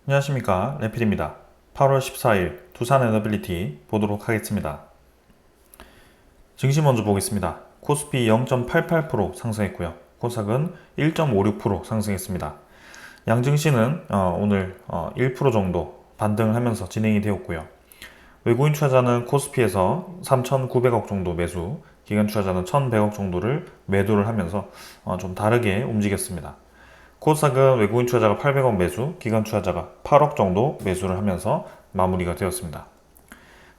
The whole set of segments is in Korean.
안녕하십니까, 레필입니다. 8월 14일 두산 에너빌리티 보도록 하겠습니다. 증시 먼저 보겠습니다. 코스피 0.88% 상승했고요. 코스닥은 1.56% 상승했습니다. 양증시는 오늘 1% 정도 반등을 하면서 진행이 되었고요. 외국인 투자자는 코스피에서 3,900억 정도 매수, 기관 투자자는 1,100억 정도를 매도를 하면서 좀 다르게 움직였습니다. 코스닥은 외국인 투자자가 800억 매수, 기관 투자자가 8억 정도 매수를 하면서 마무리가 되었습니다.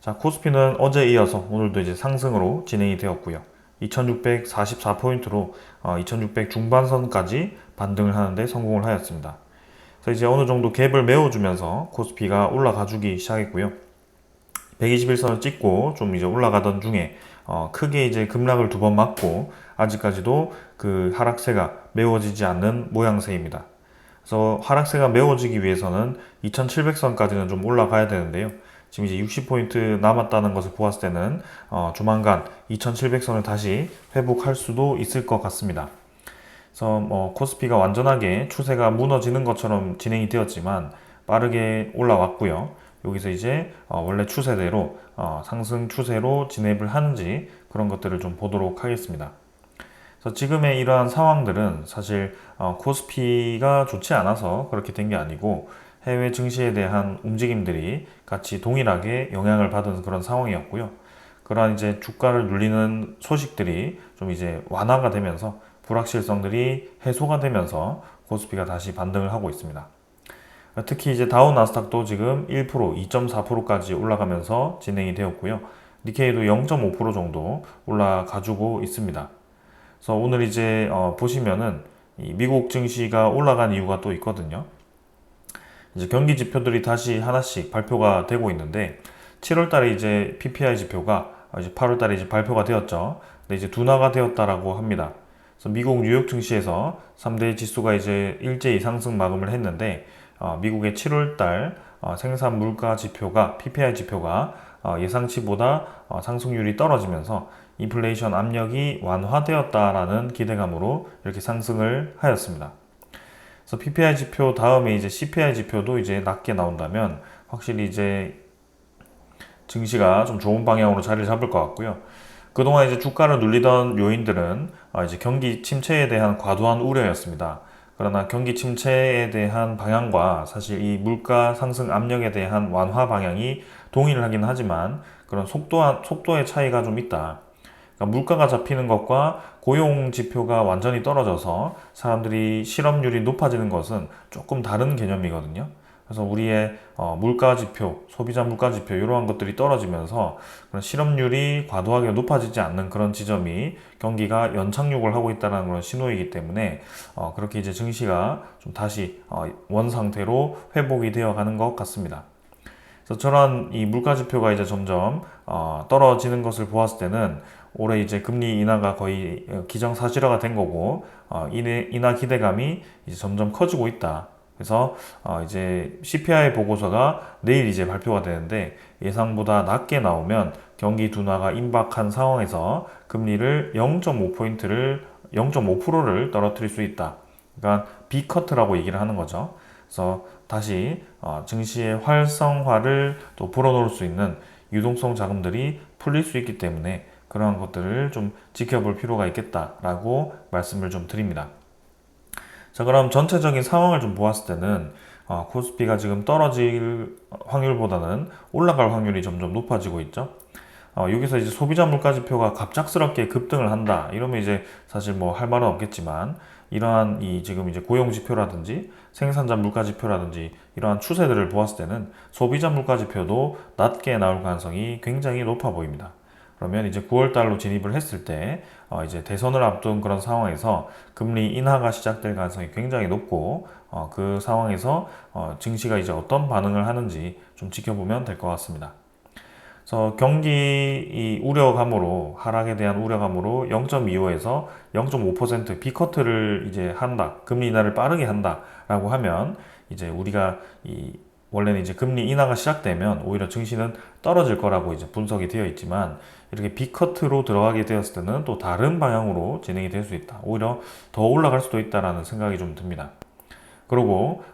자, 코스피는 어제 이어서 오늘도 이제 상승으로 진행이 되었고요. 2644포인트로 2600 중반선까지 반등을 하는데 성공을 하였습니다. 그래서 이제 어느 정도 갭을 메워주면서 코스피가 올라가주기 시작했고요. 121선을 찍고 좀 이제 올라가던 중에 크게 이제 급락을 두 번 맞고 아직까지도 그 하락세가 메워지지 않는 모양새입니다. 그래서 하락세가 메워지기 위해서는 2700선까지는 좀 올라가야 되는데요. 지금 이제 60포인트 남았다는 것을 보았을 때는 조만간 2700선을 다시 회복할 수도 있을 것 같습니다. 그래서 코스피가 완전하게 추세가 무너지는 것처럼 진행이 되었지만 빠르게 올라왔고요. 여기서 이제 원래 추세대로 상승 추세로 진입을 하는지 그런 것들을 좀 보도록 하겠습니다. 그래서 지금의 이러한 상황들은 사실 코스피가 좋지 않아서 그렇게 된 게 아니고 해외 증시에 대한 움직임들이 같이 동일하게 영향을 받은 그런 상황이었고요. 그러한 이제 주가를 눌리는 소식들이 좀 이제 완화가 되면서 불확실성들이 해소가 되면서 코스피가 다시 반등을 하고 있습니다. 특히 이제 다우 나스닥도 지금 1%, 2.4%까지 올라가면서 진행이 되었고요. 니케이도 0.5% 정도 올라가주고 있습니다. 그래서 오늘 이제 보시면은 이 미국 증시가 올라간 이유가 또 있거든요. 이제 경기 지표들이 다시 하나씩 발표가 되고 있는데 7월 달에 이제 PPI 지표가 이제 8월 달에 이제 발표가 되었죠. 근데 이제 둔화가 되었다라고 합니다. 그래서 미국 뉴욕 증시에서 3대 지수가 이제 일제히 상승 마감을 했는데 미국의 7월 달 생산 물가 지표가 PPI 지표가 예상치보다 상승률이 떨어지면서 인플레이션 압력이 완화되었다라는 기대감으로 이렇게 상승을 하였습니다. 그래서 PPI 지표 다음에 이제 CPI 지표도 이제 낮게 나온다면 확실히 이제 증시가 좀 좋은 방향으로 자리를 잡을 것 같고요. 그동안 이제 주가를 눌리던 요인들은 이제 경기 침체에 대한 과도한 우려였습니다. 그러나 경기 침체에 대한 방향과 사실 이 물가 상승 압력에 대한 완화 방향이 동일을 하긴 하지만 그런 속도의 차이가 좀 있다. 그러니까 물가가 잡히는 것과 고용 지표가 완전히 떨어져서 사람들이 실업률이 높아지는 것은 조금 다른 개념이거든요. 그래서 우리의 물가 지표, 소비자 물가 지표 이러한 것들이 떨어지면서 그런 실업률이 과도하게 높아지지 않는 그런 지점이 경기가 연착륙을 하고 있다는 그런 신호이기 때문에 그렇게 이제 증시가 좀 다시 원 상태로 회복이 되어 가는 것 같습니다. 그래서 저런 이 물가 지표가 이제 점점 떨어지는 것을 보았을 때는 올해 이제 금리 인하가 거의 기정사실화가 된 거고 인하 기대감이 이제 점점 커지고 있다. 그래서 이제 CPI 보고서가 내일 이제 발표가 되는데 예상보다 낮게 나오면 경기 둔화가 임박한 상황에서 금리를 0.5%를 0.5%를 떨어뜨릴 수 있다. 그러니까 B커트라고 얘기를 하는 거죠. 그래서 다시 증시의 활성화를 또 불어넣을 수 있는 유동성 자금들이 풀릴 수 있기 때문에 그러한 것들을 좀 지켜볼 필요가 있겠다라고 말씀을 좀 드립니다. 자, 그럼 전체적인 상황을 좀 보았을 때는 코스피가 지금 떨어질 확률보다는 올라갈 확률이 점점 높아지고 있죠. 여기서 이제 소비자 물가 지표가 갑작스럽게 급등을 한다. 이러면 이제 사실 뭐 할 말은 없겠지만 이러한 이 지금 이제 고용 지표라든지 생산자 물가 지표라든지 이러한 추세들을 보았을 때는 소비자 물가 지표도 낮게 나올 가능성이 굉장히 높아 보입니다. 그러면 이제 9월 달로 진입을 했을 때 이제 대선을 앞둔 그런 상황에서 금리 인하가 시작될 가능성이 굉장히 높고 그 상황에서 증시가 이제 어떤 반응을 하는지 좀 지켜보면 될 것 같습니다. 그래서 경기 이 우려감으로 하락에 대한 우려감으로 0.25에서 0.5% B커트를 이제 한다. 금리 인하를 빠르게 한다라고 하면 이제 우리가 이 원래는 이제 금리 인하가 시작되면 오히려 증시는 떨어질 거라고 이제 분석이 되어 있지만 이렇게 B커트로 들어가게 되었을 때는 또 다른 방향으로 진행이 될 수 있다. 오히려 더 올라갈 수도 있다라는 생각이 좀 듭니다. 그리고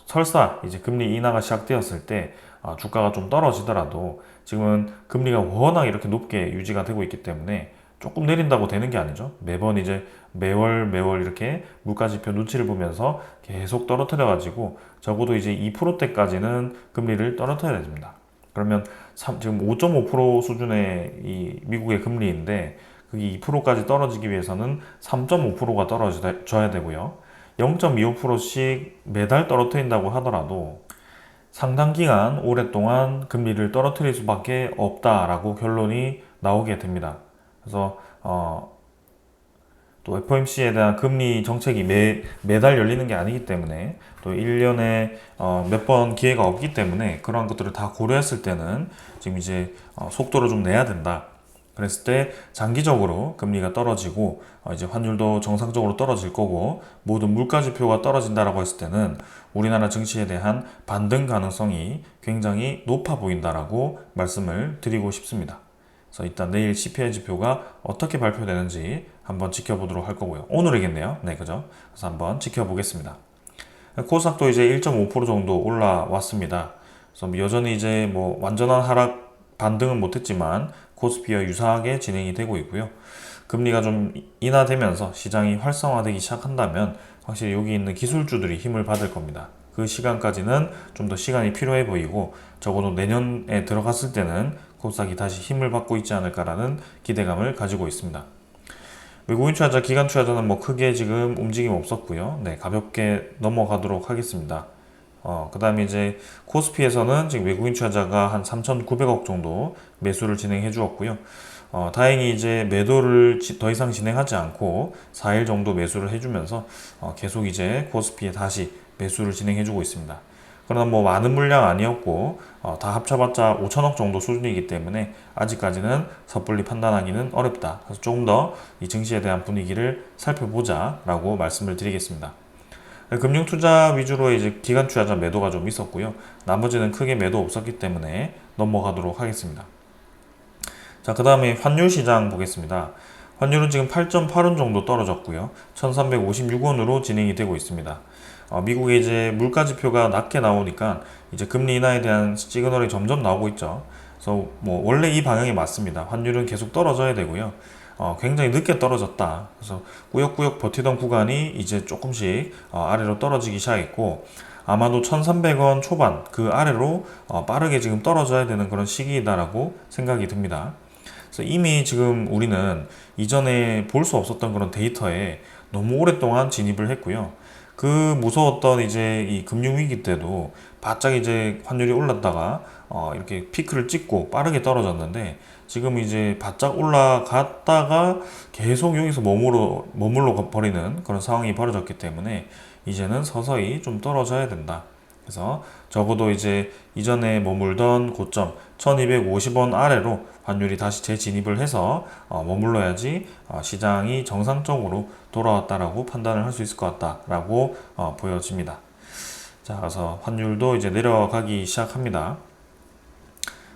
설사 이제 금리 인하가 시작되었을 때 주가가 좀 떨어지더라도 지금은 금리가 워낙 이렇게 높게 유지가 되고 있기 때문에 조금 내린다고 되는 게 아니죠. 매번 이제 매월 이렇게 물가지표 눈치를 보면서 계속 떨어뜨려 가지고 적어도 이제 2%대까지는 금리를 떨어뜨려야 됩니다. 그러면 지금 5.5% 수준의 이 미국의 금리인데 그게 2%까지 떨어지기 위해서는 3.5%가 떨어져야 되고요. 0.25%씩 매달 떨어뜨린다고 하더라도 상당 기간 오랫동안 금리를 떨어뜨릴 수밖에 없다라고 결론이 나오게 됩니다. 그래서 또 FOMC에 대한 금리 정책이 매달 열리는 게 아니기 때문에 또 1년에 몇 번 기회가 없기 때문에 그러한 것들을 다 고려했을 때는 지금 이제 속도를 좀 내야 된다. 그랬을 때 장기적으로 금리가 떨어지고 이제 환율도 정상적으로 떨어질 거고 모든 물가 지표가 떨어진다라고 했을 때는 우리나라 증시에 대한 반등 가능성이 굉장히 높아 보인다라고 말씀을 드리고 싶습니다. 그래서 일단 내일 CPI 지표가 어떻게 발표되는지 한번 지켜보도록 할 거고요. 오늘이겠네요. 네, 그죠? 그래서 한번 지켜보겠습니다. 코스닥도 이제 1.5% 정도 올라왔습니다. 그래서 여전히 이제 뭐 완전한 하락 반등은 못했지만 코스피와 유사하게 진행이 되고 있고요. 금리가 좀 인하되면서 시장이 활성화되기 시작한다면 확실히 여기 있는 기술주들이 힘을 받을 겁니다. 그 시간까지는 좀 더 시간이 필요해 보이고 적어도 내년에 들어갔을 때는 코스닥이 다시 힘을 받고 있지 않을까라는 기대감을 가지고 있습니다. 외국인 투자자, 기관 투자자는 뭐 크게 지금 움직임 없었고요. 네, 가볍게 넘어가도록 하겠습니다. 그 다음에 이제 코스피에서는 지금 외국인 투자자가 한 3,900억 정도 매수를 진행해 주었고요. 다행히 이제 매도를 더 이상 진행하지 않고 4일 정도 매수를 해주면서 계속 이제 코스피에 다시 매수를 진행해 주고 있습니다. 그러나 뭐 많은 물량 아니었고 다 합쳐봤자 5천억 정도 수준이기 때문에 아직까지는 섣불리 판단하기는 어렵다. 그래서 조금 더 이 증시에 대한 분위기를 살펴보자 라고 말씀을 드리겠습니다. 금융투자 위주로 이제 기관 투자자 매도가 좀 있었고요. 나머지는 크게 매도 없었기 때문에 넘어가도록 하겠습니다. 자, 그 다음에 환율 시장 보겠습니다. 환율은 지금 8.8원 정도 떨어졌고요. 1356원으로 진행이 되고 있습니다. 미국의 이제 물가 지표가 낮게 나오니까 이제 금리 인하에 대한 시그널이 점점 나오고 있죠. 그래서 뭐 원래 이 방향이 맞습니다. 환율은 계속 떨어져야 되고요. 굉장히 늦게 떨어졌다. 그래서 꾸역꾸역 버티던 구간이 이제 조금씩 아래로 떨어지기 시작했고 아마도 1300원 초반 그 아래로 빠르게 지금 떨어져야 되는 그런 시기이다라고 생각이 듭니다. 그래서 이미 지금 우리는 이전에 볼 수 없었던 그런 데이터에 너무 오랫동안 진입을 했고요. 그 무서웠던 이제 이 금융위기 때도 바짝 이제 환율이 올랐다가 이렇게 피크를 찍고 빠르게 떨어졌는데 지금 이제 바짝 올라갔다가 계속 여기서 머물러 버리는 그런 상황이 벌어졌기 때문에 이제는 서서히 좀 떨어져야 된다. 그래서 적어도 이제 이전에 머물던 고점 1250원 아래로 환율이 다시 재진입을 해서 머물러야지 시장이 정상적으로 돌아왔다라고 판단을 할 수 있을 것 같다라고 보여집니다. 자, 그래서 환율도 이제 내려가기 시작합니다.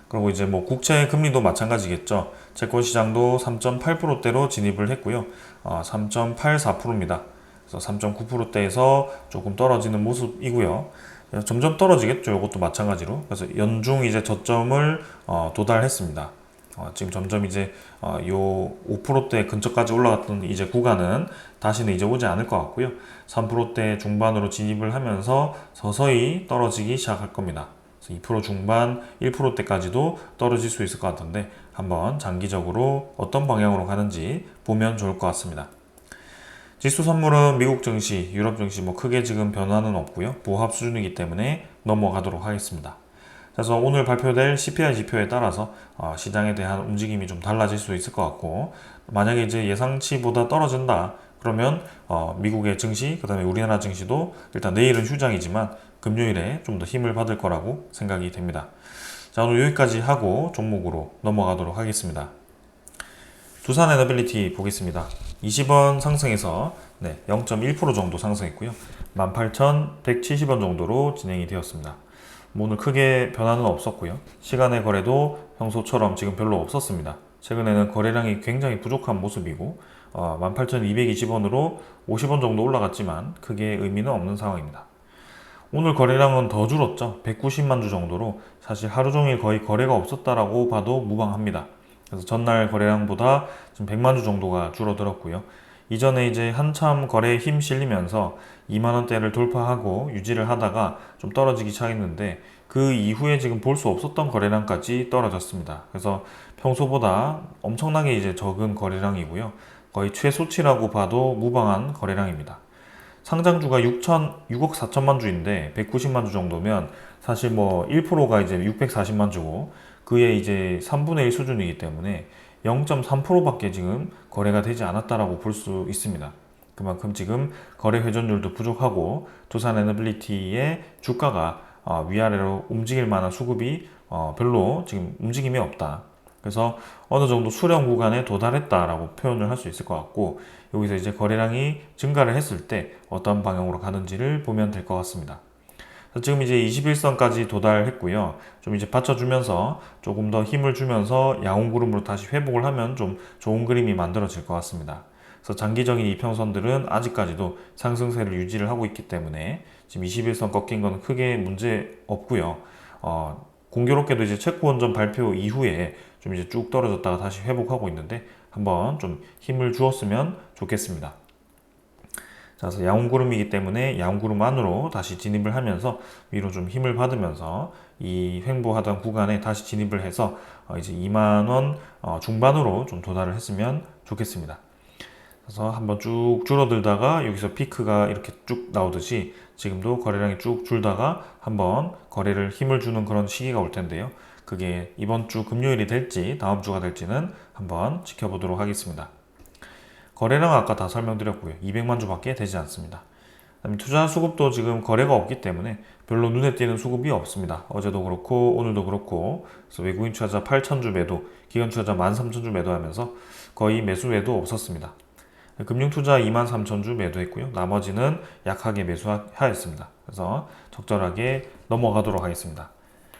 그리고 이제 뭐 국채 금리도 마찬가지겠죠. 채권 시장도 3.8%대로 진입을 했고요. 3.84%입니다. 그래서 3.9%대에서 조금 떨어지는 모습이고요. 점점 떨어지겠죠. 이것도 마찬가지로. 그래서 연중 이제 저점을 도달했습니다. 지금 점점 이제 요 5%대 근처까지 올라갔던 이제 구간은 다시는 이제 오지 않을 것 같고요. 3%대 중반으로 진입을 하면서 서서히 떨어지기 시작할 겁니다. 2% 중반, 1%대까지도 떨어질 수 있을 것 같은데 한번 장기적으로 어떤 방향으로 가는지 보면 좋을 것 같습니다. 지수 선물은 미국 증시, 유럽 증시 뭐 크게 지금 변화는 없고요. 보합 수준이기 때문에 넘어가도록 하겠습니다. 그래서 오늘 발표될 CPI 지표에 따라서 시장에 대한 움직임이 좀 달라질 수 있을 것 같고 만약에 이제 예상치보다 떨어진다 그러면 미국의 증시, 그 다음에 우리나라 증시도 일단 내일은 휴장이지만 금요일에 좀 더 힘을 받을 거라고 생각이 됩니다. 자, 오늘 여기까지 하고 종목으로 넘어가도록 하겠습니다. 두산 에너빌리티 보겠습니다. 20원 상승해서 0.1% 정도 상승했고요. 18,170원 정도로 진행이 되었습니다. 뭐 오늘 크게 변화는 없었고요. 시간의 거래도 평소처럼 지금 별로 없었습니다. 최근에는 거래량이 굉장히 부족한 모습이고 18,220원으로 50원 정도 올라갔지만 크게 의미는 없는 상황입니다. 오늘 거래량은 더 줄었죠. 190만 주 정도로 사실 하루 종일 거의 거래가 없었다라고 봐도 무방합니다. 그래서 전날 거래량보다 지금 100만 주 정도가 줄어들었고요. 이전에 이제 한참 거래에 힘 실리면서 2만 원대를 돌파하고 유지를 하다가 좀 떨어지기 시작했는데 그 이후에 지금 볼 수 없었던 거래량까지 떨어졌습니다. 그래서 평소보다 엄청나게 이제 적은 거래량이고요. 거의 최소치라고 봐도 무방한 거래량입니다. 상장주가 6억 4천만 주인데 190만 주 정도면 사실 뭐 1%가 이제 640만 주고 그의 이제 3분의 1 수준이기 때문에 0.3%밖에 지금 거래가 되지 않았다라고 볼 수 있습니다. 그만큼 지금 거래 회전율도 부족하고 두산 에너빌리티의 주가가 위아래로 움직일 만한 수급이 별로 지금 움직임이 없다. 그래서 어느 정도 수렴 구간에 도달했다라고 표현을 할 수 있을 것 같고 여기서 이제 거래량이 증가를 했을 때 어떤 방향으로 가는지를 보면 될 것 같습니다. 지금 이제 21선까지 도달했고요. 좀 이제 받쳐주면서 조금 더 힘을 주면서 양호 그룹으로 다시 회복을 하면 좀 좋은 그림이 만들어질 것 같습니다. 그래서 장기적인 이평선들은 아직까지도 상승세를 유지를 하고 있기 때문에 지금 21선 꺾인 건 크게 문제 없고요. 공교롭게도 이제 체코 원전 발표 이후에 좀 이제 쭉 떨어졌다가 다시 회복하고 있는데 한번 좀 힘을 주었으면 좋겠습니다. 자, 그래서 양온구름이기 때문에 양온구름 안으로 다시 진입을 하면서 위로 좀 힘을 받으면서 이 횡보하던 구간에 다시 진입을 해서 이제 2만원 중반으로 좀 도달을 했으면 좋겠습니다. 그래서 한번 쭉 줄어들다가 여기서 피크가 이렇게 쭉 나오듯이 지금도 거래량이 쭉 줄다가 한번 거래를 힘을 주는 그런 시기가 올 텐데요. 그게 이번 주 금요일이 될지 다음 주가 될지는 한번 지켜보도록 하겠습니다. 거래량 아까 다 설명드렸고요. 200만 주밖에 되지 않습니다. 그다음에 투자 수급도 지금 거래가 없기 때문에 별로 눈에 띄는 수급이 없습니다. 어제도 그렇고 오늘도 그렇고 그래서 외국인 투자자 8,000주 매도, 기관 투자자 13,000주 매도하면서 거의 매수 매도 없었습니다. 금융투자 23,000주 매도했고요. 나머지는 약하게 매수하였습니다. 그래서 적절하게 넘어가도록 하겠습니다.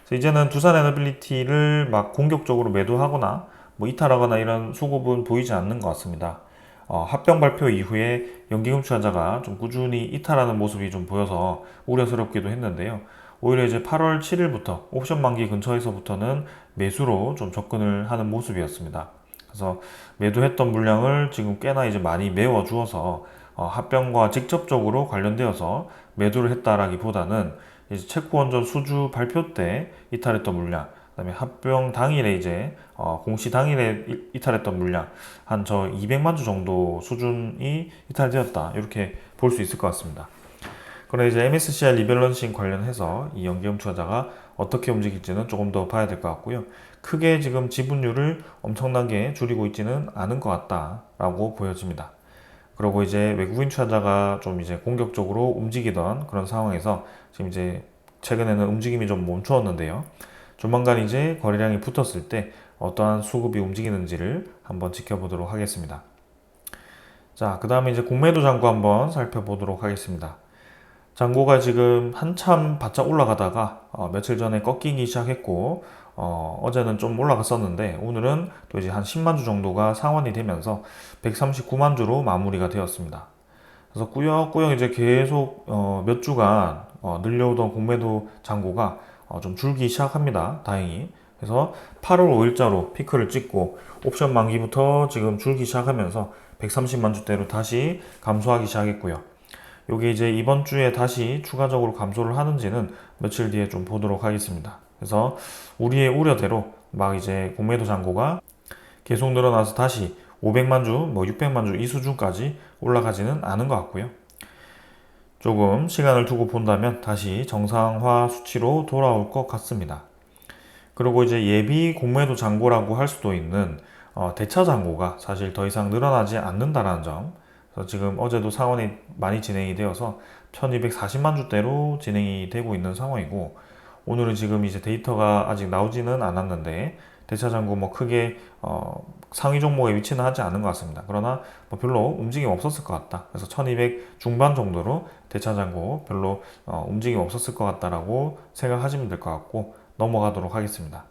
그래서 이제는 두산 에너빌리티를 막 공격적으로 매도하거나 뭐 이탈하거나 이런 수급은 보이지 않는 것 같습니다. 합병 발표 이후에 연기금 투자자가 좀 꾸준히 이탈하는 모습이 좀 보여서 우려스럽기도 했는데요. 오히려 이제 8월 7일부터 옵션 만기 근처에서부터는 매수로 좀 접근을 하는 모습이었습니다. 그래서 매도했던 물량을 지금 꽤나 이제 많이 메워 주어서 합병과 직접적으로 관련되어서 매도를 했다라기보다는 이제 체코 원전 수주 발표 때 이탈했던 물량, 그다음에 합병 당일에 이제 공시 당일에 이탈했던 물량 한 저 200만 주 정도 수준이 이탈되었다 이렇게 볼 수 있을 것 같습니다. 그런데 이제 MSCI 리밸런싱 관련해서 이 연기금 투자자가 어떻게 움직일지는 조금 더 봐야 될 것 같고요. 크게 지금 지분율을 엄청나게 줄이고 있지는 않은 것 같다라고 보여집니다. 그리고 이제 외국인 투자자가 좀 이제 공격적으로 움직이던 그런 상황에서 지금 이제 최근에는 움직임이 좀 멈추었는데요. 조만간 이제 거래량이 붙었을 때 어떠한 수급이 움직이는지를 한번 지켜보도록 하겠습니다. 자, 그 다음에 이제 공매도 잔고 한번 살펴보도록 하겠습니다. 잔고가 지금 한참 바짝 올라가다가 며칠 전에 꺾이기 시작했고 어제는 좀 올라갔었는데 오늘은 또 이제 한 10만 주 정도가 상환이 되면서 139만 주로 마무리가 되었습니다. 그래서 꾸역꾸역 이제 계속 몇 주간 늘려오던 공매도 잔고가 좀 줄기 시작합니다. 다행히. 그래서 8월 5일자로 피크를 찍고 옵션 만기부터 지금 줄기 시작하면서 130만 주대로 다시 감소하기 시작했고요. 요게 이제 이번 주에 다시 추가적으로 감소를 하는지는 며칠 뒤에 좀 보도록 하겠습니다. 그래서 우리의 우려대로 막 이제 공매도 잔고가 계속 늘어나서 다시 500만 주, 뭐 600만 주 이 수준까지 올라가지는 않은 것 같고요. 조금 시간을 두고 본다면 다시 정상화 수치로 돌아올 것 같습니다. 그리고 이제 예비 공매도 잔고라고 할 수도 있는 대차 잔고가 사실 더 이상 늘어나지 않는다라는 점. 그래서 지금 어제도 상환이 많이 진행이 되어서 1240만 주대로 진행이 되고 있는 상황이고 오늘은 지금 이제 데이터가 아직 나오지는 않았는데 대차 잔고 뭐 크게 상위 종목에 위치는 하지 않은 것 같습니다. 그러나 뭐 별로 움직임 없었을 것 같다. 그래서 1200 중반 정도로 대차 잔고 별로 움직임 없었을 것 같다라고 생각하시면 될 것 같고 넘어가도록 하겠습니다.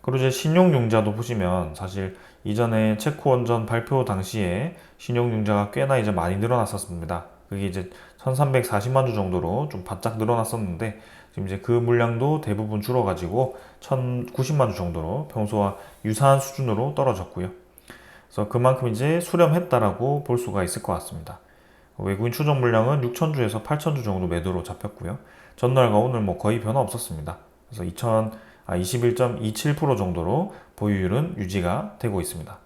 그리고 이제 신용융자도 보시면 사실 이전에 체코 원전 발표 당시에 신용융자가 꽤나 이제 많이 늘어났었습니다. 그게 이제 1340만 주 정도로 좀 바짝 늘어났었는데 지금 이제 그 물량도 대부분 줄어가지고 1090만 주 정도로 평소와 유사한 수준으로 떨어졌고요. 그래서 그만큼 이제 수렴했다라고 볼 수가 있을 것 같습니다. 외국인 추적 물량은 6,000주에서 8,000주 정도 매도로 잡혔고요. 전날과 오늘 뭐 거의 변화 없었습니다. 그래서 21.27% 정도로 보유율은 유지가 되고 있습니다.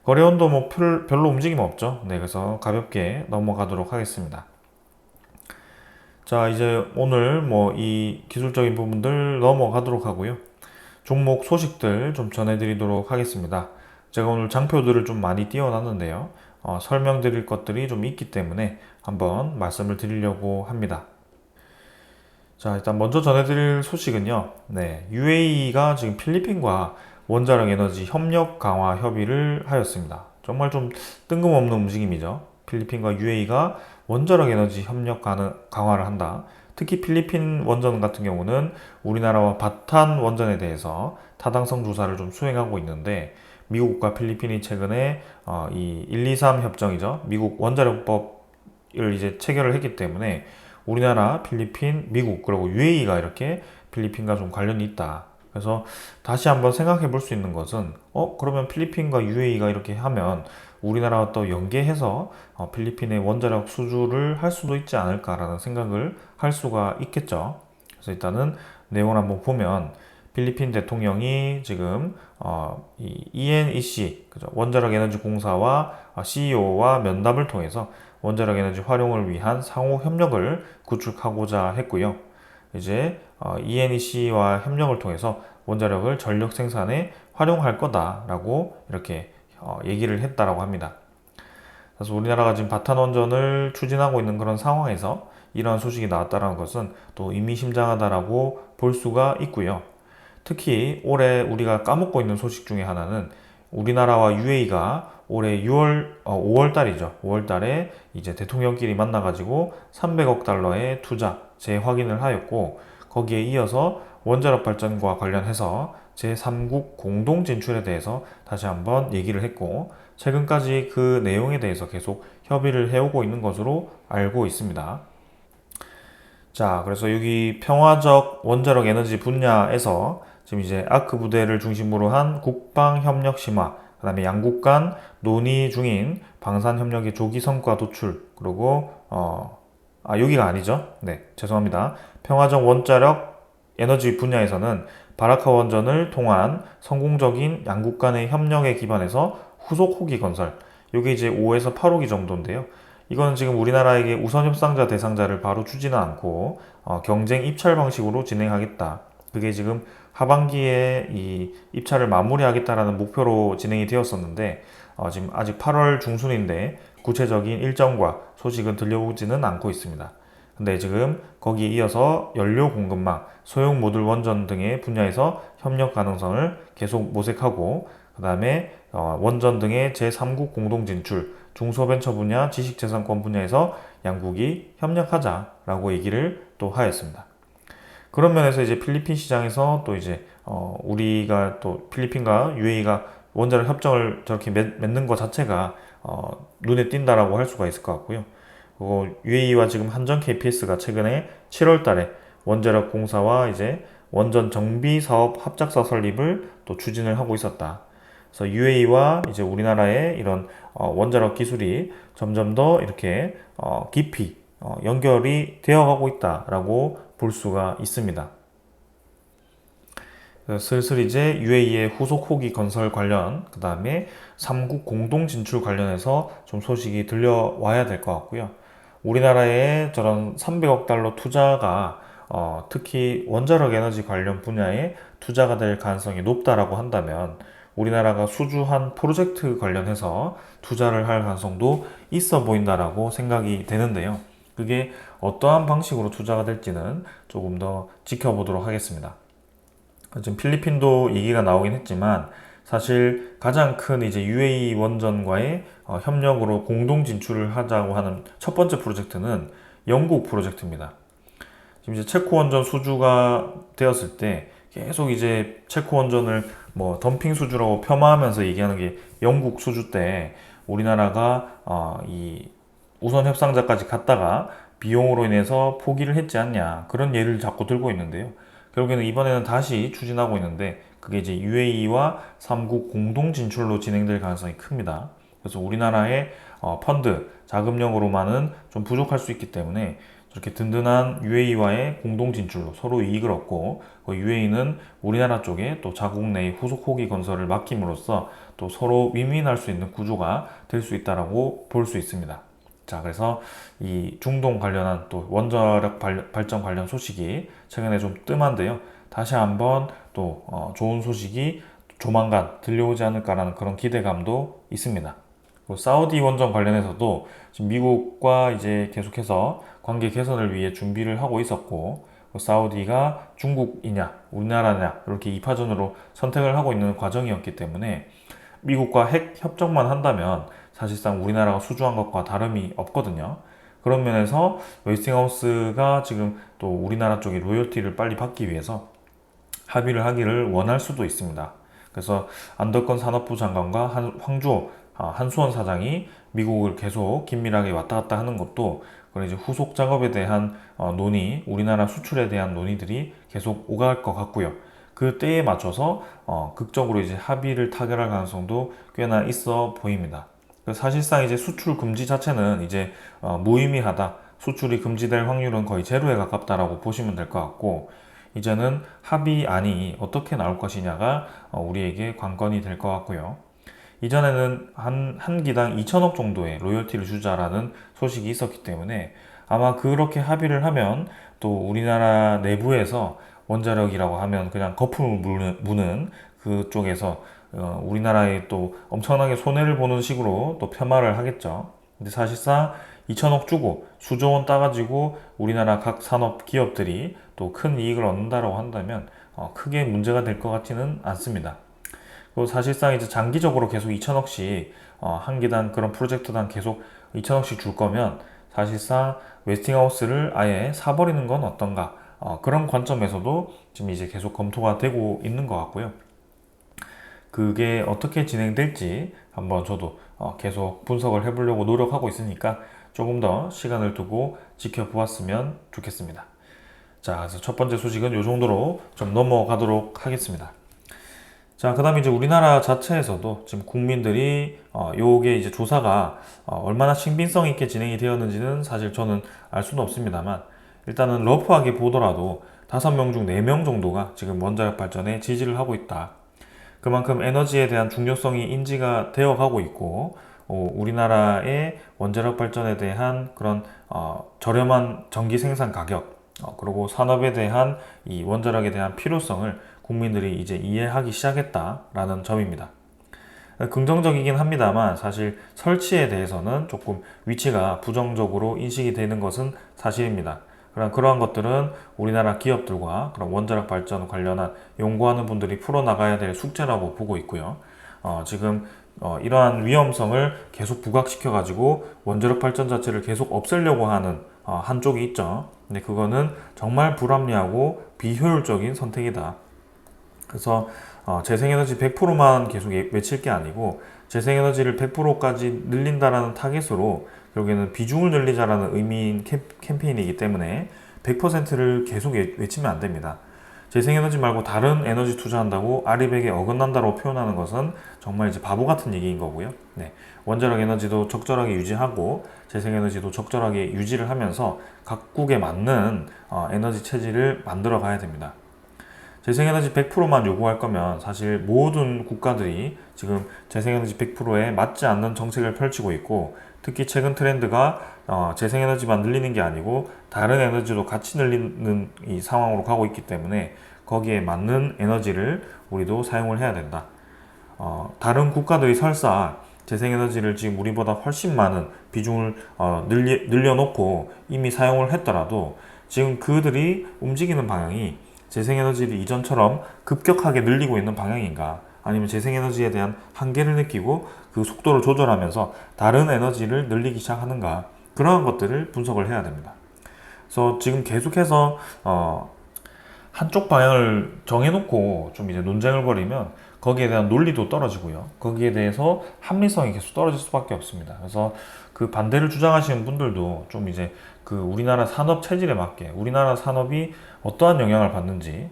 거래원도 뭐 별로 움직임 없죠. 네, 그래서 가볍게 넘어가도록 하겠습니다. 자, 이제 오늘 뭐 이 기술적인 부분들 넘어가도록 하고요. 종목 소식들 좀 전해드리도록 하겠습니다. 제가 오늘 장표들을 좀 많이 띄워놨는데요. 설명드릴 것들이 좀 있기 때문에 한번 말씀을 드리려고 합니다. 자, 일단 먼저 전해드릴 소식은요. 네, UAE가 지금 필리핀과 원자력 에너지 협력 강화 협의를 하였습니다. 정말 좀 뜬금없는 움직임이죠. 필리핀과 UAE가 원자력 에너지 협력 강화를 한다. 특히 필리핀 원전 같은 경우는 우리나라와 바탄 원전에 대해서 타당성 조사를 좀 수행하고 있는데 미국과 필리핀이 최근에 이 123 협정이죠. 미국 원자력법을 이제 체결을 했기 때문에 우리나라, 필리핀, 미국 그리고 UAE가 이렇게 필리핀과 좀 관련이 있다. 그래서 다시 한번 생각해 볼 수 있는 것은 그러면 필리핀과 UAE가 이렇게 하면 우리나라와 또 연계해서 필리핀의 원자력 수주를 할 수도 있지 않을까라는 생각을 할 수가 있겠죠. 그래서 일단은 내용을 한번 보면 필리핀 대통령이 지금 이 ENEC 그죠? 원자력 에너지 공사와 CEO와 면담을 통해서 원자력 에너지 활용을 위한 상호 협력을 구축하고자 했고요. 이제 ENEC와 협력을 통해서 원자력을 전력 생산에 활용할 거다라고 이렇게 얘기를 했다라고 합니다. 그래서 우리나라가 지금 바탄 원전을 추진하고 있는 그런 상황에서 이러한 소식이 나왔다는 것은 또 의미심장하다라고 볼 수가 있고요. 특히 올해 우리가 까먹고 있는 소식 중에 하나는 우리나라와 UAE가 올해 5월 달이죠. 5월 달에 이제 대통령끼리 만나가지고 300억 달러의 투자 재확인을 하였고 거기에 이어서 원자력 발전과 관련해서 제3국 공동 진출에 대해서 다시 한번 얘기를 했고 최근까지 그 내용에 대해서 계속 협의를 해오고 있는 것으로 알고 있습니다. 자, 그래서 여기 평화적 원자력 에너지 분야에서 지금 이제 아크 부대를 중심으로 한 국방 협력 심화, 그다음에 양국 간 논의 중인 방산 협력의 조기 성과 도출, 그리고 여기가 아니죠. 네, 죄송합니다. 평화적 원자력 에너지 분야에서는 바라카 원전을 통한 성공적인 양국 간의 협력에 기반해서 후속 호기 건설. 이게 이제 5에서 8호기 정도인데요. 이거는 지금 우리나라에게 우선 협상자 대상자를 바로 주지는 않고 경쟁 입찰 방식으로 진행하겠다. 그게 지금 하반기에 이 입찰을 마무리하겠다라는 목표로 진행이 되었었는데 지금 아직 8월 중순인데 구체적인 일정과 소식은 들려오지는 않고 있습니다. 근데 지금 거기에 이어서 연료 공급망, 소형 모듈 원전 등의 분야에서 협력 가능성을 계속 모색하고 그 다음에 원전 등의 제3국 공동 진출, 중소벤처 분야, 지식재산권 분야에서 양국이 협력하자라고 얘기를 또 하였습니다. 그런 면에서 이제 필리핀 시장에서 또 이제 우리가 또 필리핀과 UAE가 원자력 협정을 저렇게 맺는 것 자체가 눈에 띈다라고 할 수가 있을 것 같고요. 그리고 UAE와 지금 한전 KPS가 최근에 7월 달에 원자력 공사와 이제 원전 정비 사업 합작사 설립을 또 추진을 하고 있었다. 그래서 UAE와 이제 우리나라의 이런 원자력 기술이 점점 더 이렇게 깊이 연결이 되어가고 있다라고 볼 수가 있습니다. 슬슬 이제 UAE의 후속 호기 건설 관련, 그 다음에 3국 공동 진출 관련해서 좀 소식이 들려와야 될 것 같고요. 우리나라의 저런 300억 달러 투자가 특히 원자력 에너지 관련 분야에 투자가 될 가능성이 높다라고 한다면 우리나라가 수주한 프로젝트 관련해서 투자를 할 가능성도 있어 보인다라고 생각이 되는데요. 그게 어떠한 방식으로 투자가 될지는 조금 더 지켜보도록 하겠습니다. 지금 필리핀도 얘기가 나오긴 했지만 사실 가장 큰 이제 UAE 원전과의 협력으로 공동 진출을 하자고 하는 첫 번째 프로젝트는 영국 프로젝트입니다. 지금 이제 체코 원전 수주가 되었을 때 계속 이제 체코 원전을 뭐 덤핑 수주라고 폄하하면서 얘기하는 게 영국 수주 때 우리나라가 이 우선 협상자까지 갔다가 비용으로 인해서 포기를 했지 않냐, 그런 예를 자꾸 들고 있는데요. 결국에는 이번에는 다시 추진하고 있는데 그게 이제 UAE와 3국 공동 진출로 진행될 가능성이 큽니다. 그래서 우리나라의 펀드 자금력으로만은 좀 부족할 수 있기 때문에 이렇게 든든한 UAE와의 공동 진출로 서로 이익을 얻고, UAE는 우리나라 쪽에 또 자국 내 후속 호기 건설을 맡김으로써 또 서로 윈윈할 수 있는 구조가 될 수 있다라고 볼 수 있습니다. 자, 그래서 이 중동 관련한 또 원자력 발전 관련 소식이 최근에 좀 뜸한데요. 다시 한번 또 좋은 소식이 조만간 들려오지 않을까라는 그런 기대감도 있습니다. 사우디 원전 관련해서도 지금 미국과 이제 계속해서 관계 개선을 위해 준비를 하고 있었고, 사우디가 중국이냐 우리나라냐 이렇게 2파전으로 선택을 하고 있는 과정이었기 때문에 미국과 핵 협정만 한다면 사실상 우리나라가 수주한 것과 다름이 없거든요. 그런 면에서 웨스팅하우스가 지금 또 우리나라 쪽의 로열티를 빨리 받기 위해서 합의를 하기를 원할 수도 있습니다. 그래서 안덕건 산업부 장관과 황주호 한수원 사장이 미국을 계속 긴밀하게 왔다 갔다 하는 것도, 그런 이제 후속 작업에 대한 논의, 우리나라 수출에 대한 논의들이 계속 오갈 것 같고요. 그 때에 맞춰서 극적으로 이제 합의를 타결할 가능성도 꽤나 있어 보입니다. 사실상 이제 수출 금지 자체는 이제 무의미하다, 수출이 금지될 확률은 거의 제로에 가깝다라고 보시면 될 것 같고, 이제는 합의안이 어떻게 나올 것이냐가 우리에게 관건이 될 것 같고요. 이전에는 한 기당 2천억 정도의 로열티를 주자라는 소식이 있었기 때문에 아마 그렇게 합의를 하면 또 우리나라 내부에서 원자력이라고 하면 그냥 거품을 무는 그쪽에서 우리나라에 또 엄청나게 손해를 보는 식으로 또 폄하를 하겠죠. 근데 사실상 2천억 주고 수조 원 따가지고 우리나라 각 산업 기업들이 또 큰 이익을 얻는다라고 한다면 크게 문제가 될 것 같지는 않습니다. 그리고 사실상 이제 장기적으로 계속 2천억씩 한 기당 그런 프로젝트당 계속 2천억씩 줄 거면 사실상 웨스팅하우스를 아예 사버리는 건 어떤가, 그런 관점에서도 지금 이제 계속 검토가 되고 있는 것 같고요. 그게 어떻게 진행될지 한번 저도 계속 분석을 해보려고 노력하고 있으니까 조금 더 시간을 두고 지켜보았으면 좋겠습니다. 자, 그래서 첫 번째 소식은 이 정도로 좀 넘어가도록 하겠습니다. 자, 그 다음에 이제 우리나라 자체에서도 지금 국민들이 요게 이제 조사가 얼마나 신빙성 있게 진행이 되었는지는 사실 저는 알 수는 없습니다만, 일단은 러프하게 보더라도 5명 중 4명 정도가 지금 원자력 발전에 지지를 하고 있다. 그만큼 에너지에 대한 중요성이 인지가 되어 가고 있고, 우리나라의 원자력 발전에 대한 그런 저렴한 전기 생산 가격, 그리고 산업에 대한 이 원자력에 대한 필요성을 국민들이 이제 이해하기 시작했다라는 점입니다. 긍정적이긴 합니다만 사실 설치에 대해서는 조금 위치가 부정적으로 인식이 되는 것은 사실입니다. 그러한 것들은 우리나라 기업들과 그런 원자력 발전 관련한 연구하는 분들이 풀어나가야 될 숙제라고 보고 있고요. 지금 이러한 위험성을 계속 부각시켜가지고 원자력 발전 자체를 계속 없애려고 하는 한쪽이 있죠. 근데 그거는 정말 불합리하고 비효율적인 선택이다. 그래서 재생에너지 100%만 계속 외칠 게 아니고 재생에너지를 100%까지 늘린다라는 타겟으로 결국에는 비중을 늘리자라는 의미인 캠페인이기 때문에 100%를 계속 외치면 안 됩니다. 재생에너지 말고 다른 에너지 투자한다고 아리백에 어긋난다고 표현하는 것은 정말 이제 바보 같은 얘기인 거고요. 네. 원자력 에너지도 적절하게 유지하고 재생에너지도 적절하게 유지를 하면서 각국에 맞는 에너지 체질을 만들어 가야 됩니다. 재생에너지 100%만 요구할 거면 사실 모든 국가들이 지금 재생에너지 100%에 맞지 않는 정책을 펼치고 있고, 특히 최근 트렌드가 재생에너지만 늘리는 게 아니고 다른 에너지도 같이 늘리는 이 상황으로 가고 있기 때문에 거기에 맞는 에너지를 우리도 사용을 해야 된다. 다른 국가들이 설사 재생에너지를 지금 우리보다 훨씬 많은 비중을 늘려놓고 이미 사용을 했더라도 지금 그들이 움직이는 방향이 재생에너지를 이전처럼 급격하게 늘리고 있는 방향인가, 아니면 재생에너지에 대한 한계를 느끼고 그 속도를 조절하면서 다른 에너지를 늘리기 시작하는가, 그러한 것들을 분석을 해야 됩니다. 그래서 지금 계속해서 한쪽 방향을 정해놓고 좀 이제 논쟁을 벌이면 거기에 대한 논리도 떨어지고요. 거기에 대해서 합리성이 계속 떨어질 수밖에 없습니다. 그래서 그 반대를 주장하시는 분들도 좀 이제 그 우리나라 산업 체질에 맞게 우리나라 산업이 어떠한 영향을 받는지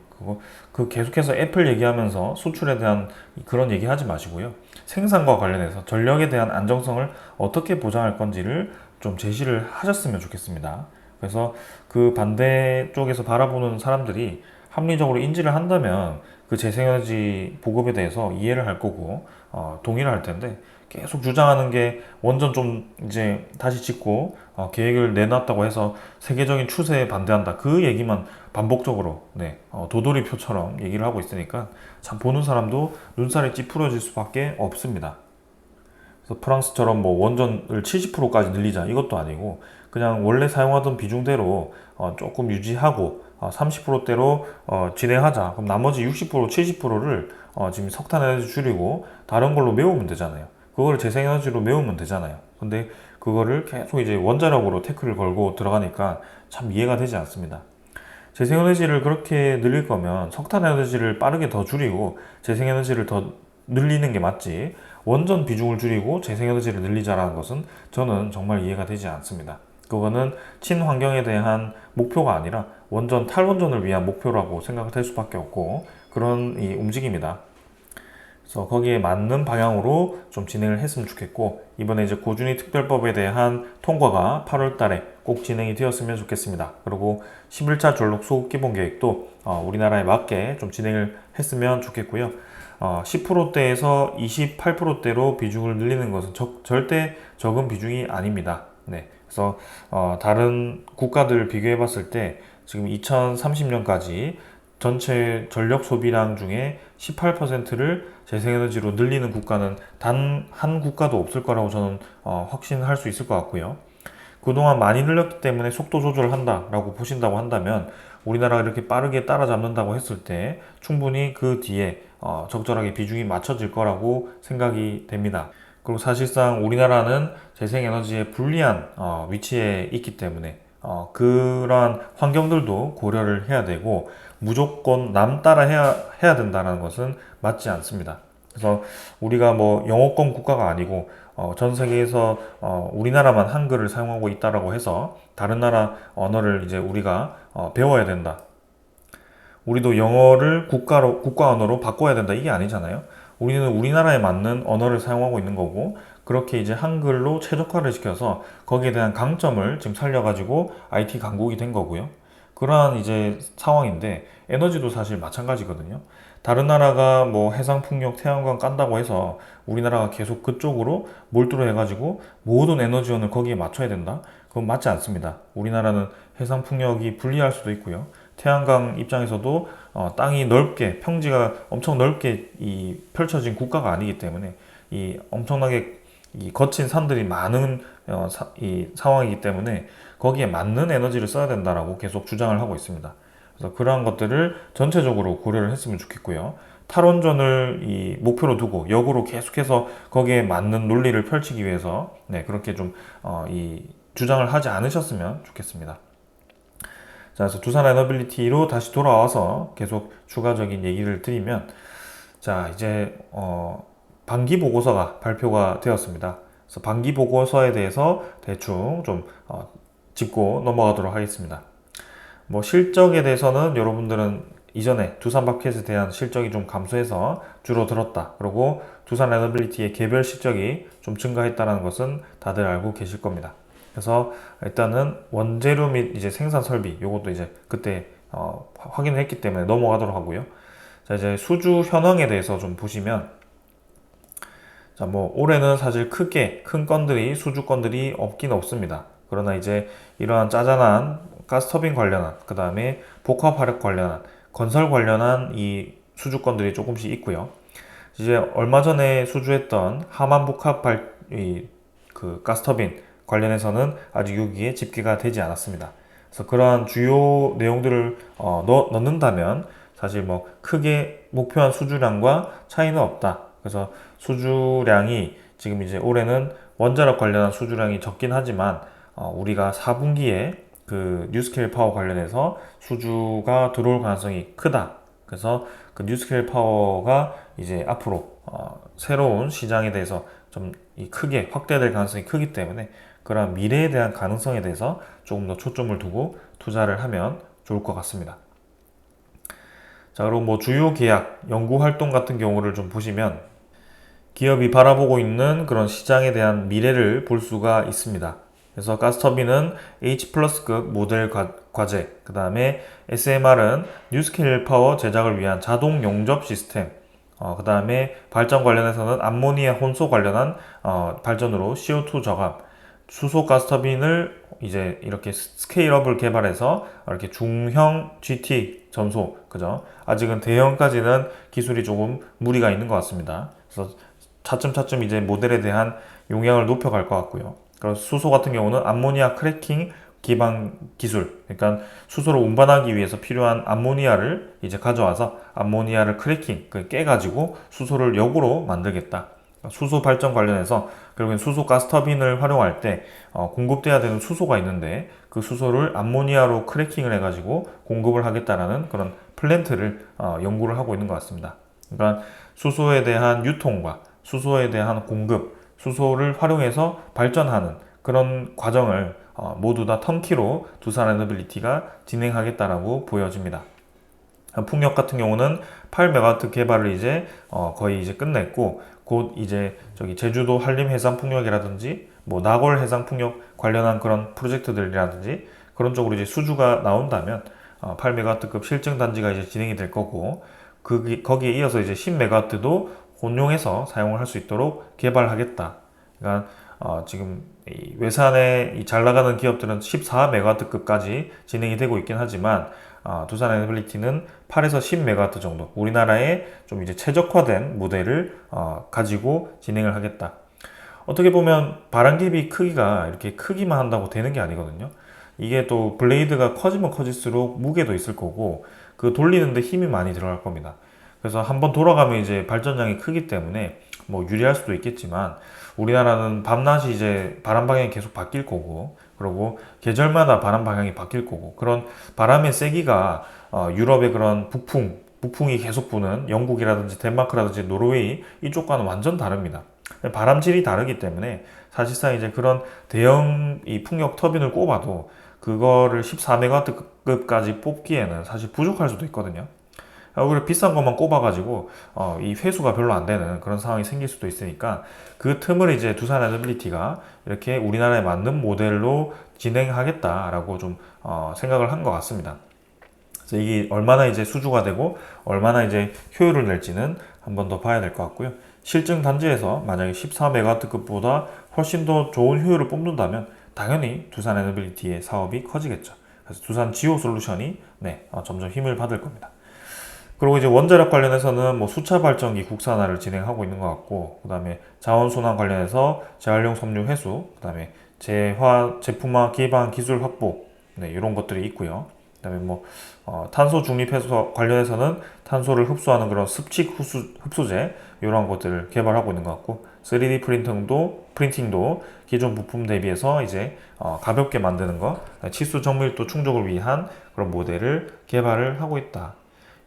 그 계속해서 애플 얘기하면서 수출에 대한 그런 얘기 하지 마시고요. 생산과 관련해서 전력에 대한 안정성을 어떻게 보장할 건지를 좀 제시를 하셨으면 좋겠습니다. 그래서 그 반대 쪽에서 바라보는 사람들이 합리적으로 인지를 한다면 그 재생에너지 보급에 대해서 이해를 할 거고 동의를 할 텐데 계속 주장하는 게 원전 좀 이제 다시 짓고 계획을 내놨다고 해서 세계적인 추세에 반대한다 그 얘기만 반복적으로 도돌이표처럼 얘기를 하고 있으니까 참 보는 사람도 눈살이 찌푸려질 수밖에 없습니다. 그래서 프랑스처럼 뭐 원전을 70%까지 늘리자 이것도 아니고 그냥 원래 사용하던 비중대로 조금 유지하고 30%대로 진행하자. 그럼 나머지 60%, 70%를 지금 석탄에너지 줄이고 다른 걸로 메우면 되잖아요. 그걸 재생에너지로 메우면 되잖아요. 근데 그거를 계속 이제 원자력으로 태클을 걸고 들어가니까 참 이해가 되지 않습니다. 재생에너지를 그렇게 늘릴 거면 석탄에너지를 빠르게 더 줄이고 재생에너지를 더 늘리는 게 맞지 원전 비중을 줄이고 재생에너지를 늘리자라는 것은 저는 정말 이해가 되지 않습니다. 그거는 친환경에 대한 목표가 아니라 원전 탈원전을 위한 목표라고 생각될 수밖에 없고 그런 이 움직임이다. 그래서 거기에 맞는 방향으로 좀 진행을 했으면 좋겠고 이번에 이제 고준위 특별법에 대한 통과가 8월 달에 꼭 진행이 되었으면 좋겠습니다. 그리고 11차 전력 수급 기본 계획도 우리나라에 맞게 좀 진행을 했으면 좋겠고요. 10%대에서 28%대로 비중을 늘리는 것은 절대 적은 비중이 아닙니다. 네. 그래서 다른 국가들 비교해 봤을 때 지금 2030년까지 전체 전력 소비량 중에 18%를 재생에너지로 늘리는 국가는 단 한 국가도 없을 거라고 저는 확신할 수 있을 것 같고요. 그동안 많이 늘렸기 때문에 속도 조절을 한다라고 보신다고 한다면 우리나라가 이렇게 빠르게 따라잡는다고 했을 때 충분히 그 뒤에 적절하게 비중이 맞춰질 거라고 생각이 됩니다. 그리고 사실상 우리나라는 재생에너지에 불리한 위치에 있기 때문에 그러한 환경들도 고려를 해야 되고 무조건 남 따라 해야 된다는 것은 맞지 않습니다. 그래서 우리가 뭐 영어권 국가가 아니고 전 세계에서 우리나라만 한글을 사용하고 있다라고 해서 다른 나라 언어를 이제 우리가 배워야 된다. 우리도 영어를 국가 언어로 바꿔야 된다. 이게 아니잖아요. 우리는 우리나라에 맞는 언어를 사용하고 있는 거고 그렇게 이제 한글로 최적화를 시켜서 거기에 대한 강점을 지금 살려가지고 IT 강국이 된 거고요. 그러한 이제 상황인데 에너지도 사실 마찬가지거든요. 다른 나라가 뭐 해상풍력, 태양광 깐다고 해서 우리나라가 계속 그쪽으로 몰두를 해가지고 모든 에너지원을 거기에 맞춰야 된다? 그건 맞지 않습니다. 우리나라는 해상풍력이 불리할 수도 있고요. 태양광 입장에서도 땅이 넓게 평지가 엄청 넓게 펼쳐진 국가가 아니기 때문에 이 엄청나게 이 거친 산들이 많은 이 상황이기 때문에 거기에 맞는 에너지를 써야 된다라고 계속 주장을 하고 있습니다. 그래서 그러한 것들을 전체적으로 고려를 했으면 좋겠고요. 탈원전을 이 목표로 두고 역으로 계속해서 거기에 맞는 논리를 펼치기 위해서 그렇게 좀 이 주장을 하지 않으셨으면 좋겠습니다. 자, 그래서 두산 에너빌리티로 다시 돌아와서 계속 추가적인 얘기를 드리면 자, 이제 반기 보고서가 발표가 되었습니다. 그래서 반기 보고서에 대해서 대충 좀 짚고 넘어가도록 하겠습니다. 뭐 실적에 대해서는 여러분들은 이전에 두산마켓에 대한 실적이 좀 감소해서 줄어들었다. 그리고 두산 에너빌리티의 개별 실적이 좀 증가했다는 것은 다들 알고 계실 겁니다. 그래서 일단은 원재료 및 이제 생산 설비 요것도 이제 그때 확인을 했기 때문에 넘어가도록 하고요. 자, 이제 수주 현황에 대해서 좀 보시면 자, 뭐 올해는 사실 크게 큰 건들이 수주 건들이 없긴 없습니다. 그러나 이제 이러한 짜잔한 가스터빈 관련한 그 다음에 복합화력 관련한 건설 관련한 이 수주 건들이 조금씩 있고요. 이제 얼마 전에 수주했던 하만 복합 그 가스터빈 관련해서는 아직 여기에 집계가 되지 않았습니다. 그래서 그러한 주요 내용들을 넣는다면 사실 뭐 크게 목표한 수주량과 차이는 없다. 그래서 수주량이 지금 이제 올해는 원자력 관련한 수주량이 적긴 하지만 우리가 4분기에 그 뉴스케일 파워 관련해서 수주가 들어올 가능성이 크다. 그래서 그 뉴스케일 파워가 이제 앞으로 새로운 시장에 대해서 좀 크게 확대될 가능성이 크기 때문에 그런 미래에 대한 가능성에 대해서 조금 더 초점을 두고 투자를 하면 좋을 것 같습니다. 자, 그리고 뭐 주요 계약, 연구 활동 같은 경우를 좀 보시면 기업이 바라보고 있는 그런 시장에 대한 미래를 볼 수가 있습니다. 그래서 가스터빈은 H+급 모델 과제, 그 다음에 SMR은 뉴스케일 파워 제작을 위한 자동 용접 시스템, 그 다음에 발전 관련해서는 암모니아 혼소 관련한 발전으로 CO2 저감, 수소 가스터빈을 이제 이렇게 스케일업을 개발해서 이렇게 중형 GT 전소, 그죠? 아직은 대형까지는 기술이 조금 무리가 있는 것 같습니다. 그래서 차츰차츰 이제 모델에 대한 용량을 높여갈 것 같고요. 그래서 수소 같은 경우는 암모니아 크래킹 기반 기술, 그러니까 수소를 운반하기 위해서 필요한 암모니아를 이제 가져와서 암모니아를 크래킹, 깨가지고 수소를 역으로 만들겠다. 수소 발전 관련해서 결국엔 수소 가스터빈을 활용할 때 공급돼야 되는 수소가 있는데 그 수소를 암모니아로 크래킹을 해가지고 공급을 하겠다라는 그런 플랜트를 연구를 하고 있는 것 같습니다. 그러니까 수소에 대한 유통과 수소에 대한 공급, 수소를 활용해서 발전하는 그런 과정을 모두 다 턴키로 두산에너빌리티가 진행하겠다라고 보여집니다. 풍력 같은 경우는 8메가와트 개발을 이제 거의 이제 끝냈고 곧 이제 저기 제주도 한림 해상 풍력이라든지 뭐 나골 해상 풍력 관련한 그런 프로젝트들이라든지 그런 쪽으로 이제 수주가 나온다면 8메가와트급 실증 단지가 이제 진행이 될 거고 거기에 이어서 이제 10메가와트도 혼용해서 사용을 할 수 있도록 개발하겠다. 그러니까 지금 외산에 잘 나가는 기업들은 14메가와트급까지 진행이 되고 있긴 하지만 두산에너빌리티는 8에서 10메가와트 정도 우리나라에 좀 이제 최적화된 모델을 가지고 진행을 하겠다. 어떻게 보면 바람개비 크기가 이렇게 크기만 한다고 되는 게 아니거든요. 이게 또 블레이드가 커지면 커질수록 무게도 있을 거고 그 돌리는데 힘이 많이 들어갈 겁니다. 그래서 한번 돌아가면 이제 발전량이 크기 때문에 뭐 유리할 수도 있겠지만 우리나라는 밤낮이 이제 바람 방향이 계속 바뀔 거고 그리고 계절마다 바람 방향이 바뀔 거고 그런 바람의 세기가 유럽의 그런 북풍이 계속 부는 영국이라든지 덴마크라든지 노르웨이 이쪽과는 완전 다릅니다. 바람질이 다르기 때문에 사실상 이제 그런 대형 이 풍력 터빈을 꼽아도 그거를 14메가와트급까지 뽑기에는 사실 부족할 수도 있거든요. 오히려 비싼 것만 꼽아가지고 이 회수가 별로 안 되는 그런 상황이 생길 수도 있으니까 그 틈을 이제 두산에너빌리티가 이렇게 우리나라에 맞는 모델로 진행하겠다라고 좀 생각을 한 것 같습니다. 그래서 이게 얼마나 이제 수주가 되고 얼마나 이제 효율을 낼지는 한 번 더 봐야 될 것 같고요. 실증 단지에서 만약에 14메가와트급보다 훨씬 더 좋은 효율을 뽑는다면 당연히 두산에너빌리티의 사업이 커지겠죠. 그래서 두산 지오 솔루션이 점점 힘을 받을 겁니다. 그리고 이제 원자력 관련해서는 뭐 수차 발전기 국산화를 진행하고 있는 것 같고, 그 다음에 자원순환 관련해서 재활용 섬유 회수, 그 다음에 제품화 기반 기술 확보, 이런 것들이 있고요. 그 다음에 뭐 탄소 중립 해소 관련해서는 탄소를 흡수하는 그런 습식 흡수제 이런 것들을 개발하고 있는 것 같고, 3D 프린팅도 기존 부품 대비해서 이제 가볍게 만드는 거, 치수 정밀도 충족을 위한 그런 모델을 개발을 하고 있다.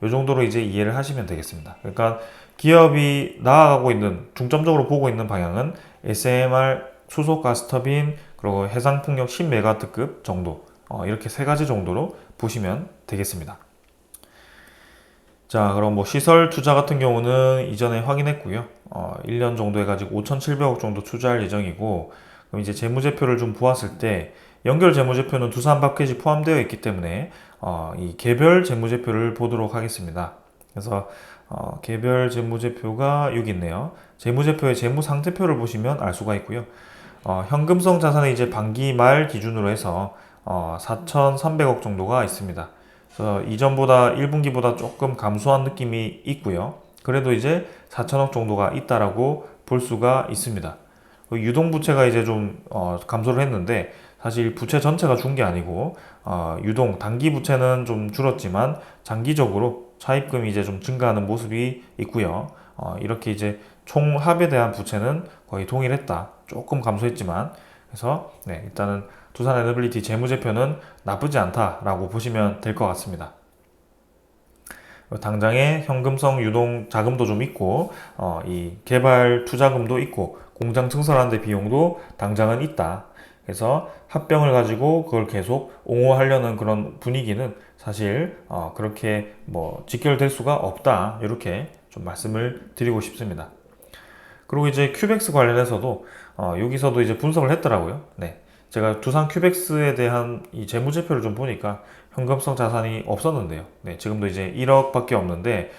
이 정도로 이제 이해를 하시면 되겠습니다. 그러니까 기업이 나아가고 있는, 중점적으로 보고 있는 방향은 SMR, 수소 가스터빈, 그리고 해상풍력 10메가와트급 정도, 이렇게 세 가지 정도로 보시면 되겠습니다. 자, 그럼 뭐 시설 투자 같은 경우는 이전에 확인했고요. 1년 정도 해가지고 5,700억 정도 투자할 예정이고, 그럼 이제 재무제표를 좀 보았을 때 연결 재무제표는 두산 파켓이 포함되어 있기 때문에 이 개별 재무제표를 보도록 하겠습니다. 그래서 개별 재무제표가 여기 있네요. 재무제표의 재무상태표를 보시면 알 수가 있고요. 현금성 자산이 이제 반기 말 기준으로 해서 4,300억 정도가 있습니다. 그래서 이전보다 1분기보다 조금 감소한 느낌이 있고요. 그래도 이제 4천억 정도가 있다라고 볼 수가 있습니다. 유동부채가 이제 좀 감소를 했는데 사실 부채 전체가 준 게 아니고 유동 단기 부채는 좀 줄었지만 장기적으로 차입금이 이제 좀 증가하는 모습이 있고요. 이렇게 이제 총합에 대한 부채는 거의 동일했다. 조금 감소했지만 그래서 일단은 두산에너빌리티 재무제표는 나쁘지 않다라고 보시면 될 것 같습니다. 당장에 현금성 유동 자금도 좀 있고, 이 개발 투자금도 있고, 공장 증설하는 데 비용도 당장은 있다. 그래서 합병을 가지고 그걸 계속 옹호하려는 그런 분위기는 사실 그렇게 뭐 직결될 수가 없다. 이렇게 좀 말씀을 드리고 싶습니다. 그리고 이제 큐벡스 관련해서도 여기서도 이제 분석을 했더라고요. 네. 제가 두산 큐벡스에 대한 이 재무제표를 좀 보니까 현금성 자산이 없었는데요. 네, 지금도 이제 1억밖에 없는데